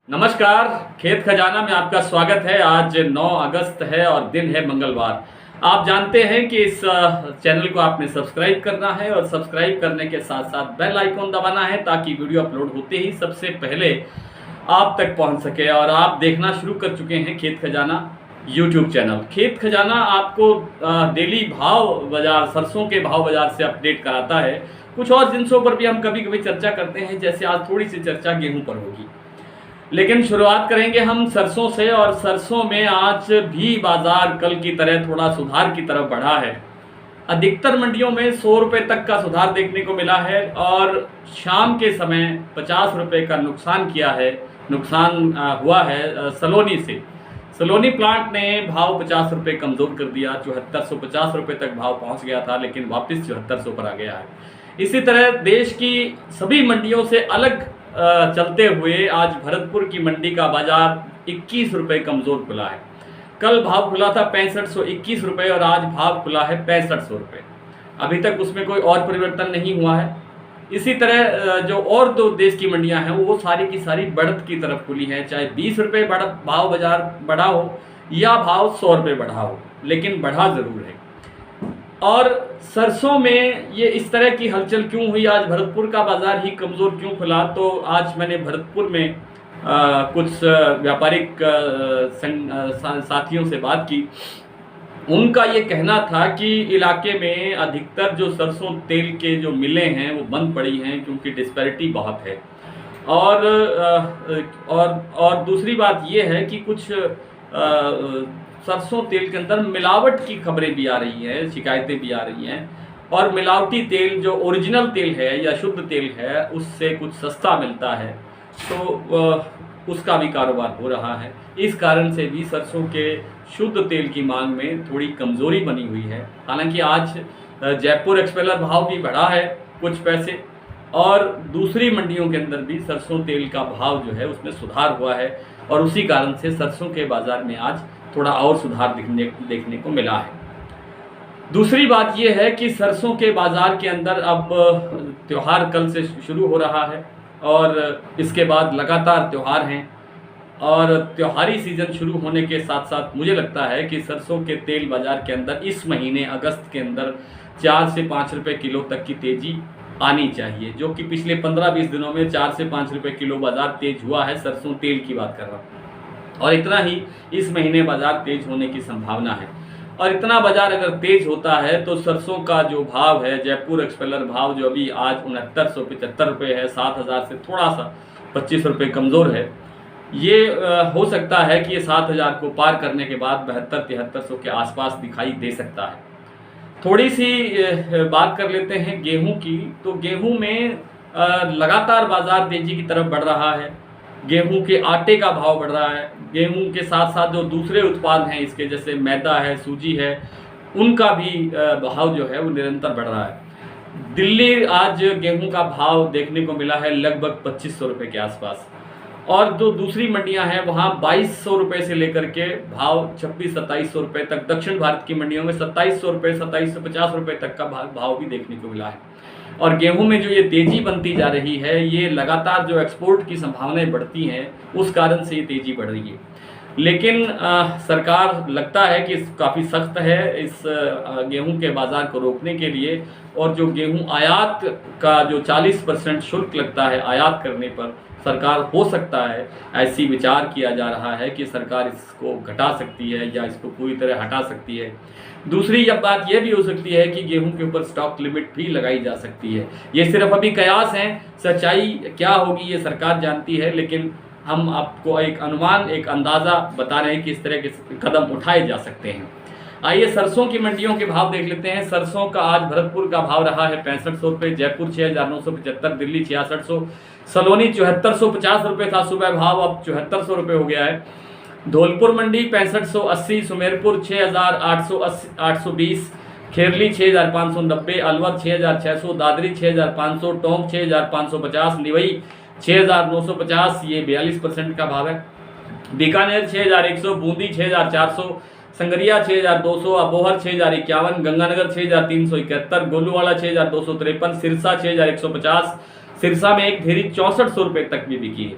नमस्कार। खेत खजाना में आपका स्वागत है। आज 9 अगस्त है और दिन है मंगलवार। आप जानते हैं कि इस चैनल को आपने सब्सक्राइब करना है और सब्सक्राइब करने के साथ साथ बेल आइकॉन दबाना है ताकि वीडियो अपलोड होते ही सबसे पहले आप तक पहुंच सके। और आप देखना शुरू कर चुके हैं खेत खजाना यूट्यूब चैनल। खेत खजाना आपको डेली भाव बाजार, सरसों के भाव बाजार से अपडेट कराता है। कुछ और जिनसों पर भी हम कभी कभी चर्चा करते हैं, जैसे आज थोड़ी सी चर्चा गेहूं पर होगी, लेकिन शुरुआत करेंगे हम सरसों से। और सरसों में आज भी बाजार कल की तरह थोड़ा सुधार की तरफ बढ़ा है। अधिकतर मंडियों में 100 रुपये तक का सुधार देखने को मिला है और शाम के समय 50 रुपये का नुकसान हुआ है सलोनी से। सलोनी प्लांट ने भाव 50 रुपये कमज़ोर कर दिया। 7450 रुपये तक भाव पहुंच गया था, लेकिन वापस 7400 पर आ गया है। इसी तरह देश की सभी मंडियों से अलग चलते हुए आज भरतपुर की मंडी का बाजार 21 रुपये कमज़ोर खुला है। कल भाव खुला था 6521 रुपये और आज भाव खुला है 6500 रुपये। अभी तक उसमें कोई और परिवर्तन नहीं हुआ है। इसी तरह जो और दो देश की मंडियां हैं वो सारी की सारी बढ़त की तरफ खुली हैं, चाहे 20 रुपये भाव बाजार बढ़ा हो या भाव 100 रुपये बढ़ा हो, लेकिन बढ़ा ज़रूर है। और सरसों में ये इस तरह की हलचल क्यों हुई, आज भरतपुर का बाजार ही कमज़ोर क्यों खुला? तो आज मैंने भरतपुर में कुछ व्यापारिक साथियों से बात की। उनका ये कहना था कि इलाके में अधिकतर जो सरसों तेल के जो मिलें हैं वो बंद पड़ी हैं क्योंकि डिस्पैरिटी बहुत है। और दूसरी बात ये है कि कुछ सरसों तेल के अंदर मिलावट की खबरें भी आ रही हैं, शिकायतें भी आ रही हैं। और मिलावटी तेल जो ओरिजिनल तेल है या शुद्ध तेल है उससे कुछ सस्ता मिलता है, तो उसका भी कारोबार हो रहा है। इस कारण से भी सरसों के शुद्ध तेल की मांग में थोड़ी कमज़ोरी बनी हुई है। हालांकि आज जयपुर एक्सपेलर भाव भी बढ़ा है कुछ पैसे, और दूसरी मंडियों के अंदर भी सरसों तेल का भाव जो है उसमें सुधार हुआ है और उसी कारण से सरसों के बाज़ार में आज थोड़ा और सुधार देखने को मिला है। दूसरी बात यह है कि सरसों के बाज़ार के अंदर अब त्यौहार कल से शुरू हो रहा है और इसके बाद लगातार त्यौहार हैं। और त्योहारी सीज़न शुरू होने के साथ साथ मुझे लगता है कि सरसों के तेल बाज़ार के अंदर इस महीने अगस्त के अंदर 4 से 5 रुपये किलो तक की तेज़ी आनी चाहिए, जो कि पिछले 15-20 दिनों में 4 से 5 रुपये किलो बाज़ार तेज़ हुआ है। सरसों तेल की बात कर रहा हूँ, और इतना ही इस महीने बाज़ार तेज़ होने की संभावना है। और इतना बाज़ार अगर तेज़ होता है तो सरसों का जो भाव है, जयपुर एक्सपेलर भाव जो अभी आज 6975 रुपये है, 7000 से थोड़ा सा 25 रुपये कमज़ोर है। ये हो सकता है कि ये 7000 को पार करने के बाद 7200-7300 के आसपास दिखाई दे सकता है। थोड़ी सी बात कर लेते हैं गेहूं की। तो गेहूं में लगातार बाज़ार तेज़ी की तरफ बढ़ रहा है। गेहूं के आटे का भाव बढ़ रहा है। गेहूं के साथ साथ जो दूसरे उत्पाद हैं इसके, जैसे मैदा है, सूजी है, उनका भी भाव जो है वो निरंतर बढ़ रहा है। दिल्ली आज गेहूं का भाव देखने को मिला है लगभग 2500 रुपये के आसपास, और जो दूसरी मंडियां हैं वहाँ 2200 रुपये से लेकर के भाव 2600-2700 रुपये तक, दक्षिण भारत की मंडियों में 2700 रुपये, 2750 रुपये तक का भाव भी देखने को मिला है। और गेहूं में जो ये तेज़ी बनती जा रही है, ये लगातार जो एक्सपोर्ट की संभावनाएं बढ़ती हैं उस कारण से ये तेज़ी बढ़ रही है। लेकिन सरकार लगता है कि काफ़ी सख्त है इस गेहूं के बाज़ार को रोकने के लिए। और जो गेहूं आयात का जो 40% शुल्क लगता है आयात करने पर, सरकार हो सकता है ऐसी विचार किया जा रहा है कि सरकार इसको घटा सकती है या इसको पूरी तरह हटा सकती है। दूसरी बात यह भी हो सकती है कि गेहूं के ऊपर स्टॉक लिमिट भी लगाई जा सकती है। ये सिर्फ अभी कयास हैं, सच्चाई क्या होगी ये सरकार जानती है, लेकिन हम आपको एक अनुमान, एक अंदाज़ा बता रहे हैं कि इस तरह के कदम उठाए जा सकते हैं। आइए सरसों की मंडियों के भाव देख लेते हैं। सरसों का आज भरतपुर का भाव रहा है 6500 रुपये, जयपुर 6975, दिल्ली 6600, सलोनी 7450 रुपये था सुबह भाव, अब 7400 रुपये हो गया है। धौलपुर मंडी 6580, सुमेरपुर 6820, खेरली 6590, अलवर 6600, दादरी 6500, टोंक 6550, निवई 6950, ये 42% का भाव है। बीकानेर 6100, बूंदी 6400, संगरिया 6200, अबोहर 6051, गंगानगर 6371, गोलूवाड़ा 6253, सिरसा 6150, सिरसा में एक धेरी 6400 रुपये तक भी बिकी है।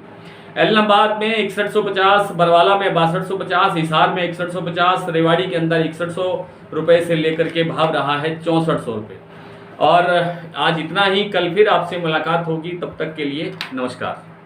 एलनाबाद में 6150, बरवाला में 6250, हिसार में 6150, रेवाड़ी के अंदर 6100 रुपये से लेकर के भाव रहा है 6400 रुपये। और आज इतना ही, कल फिर आपसे मुलाकात होगी, तब तक के लिए नमस्कार।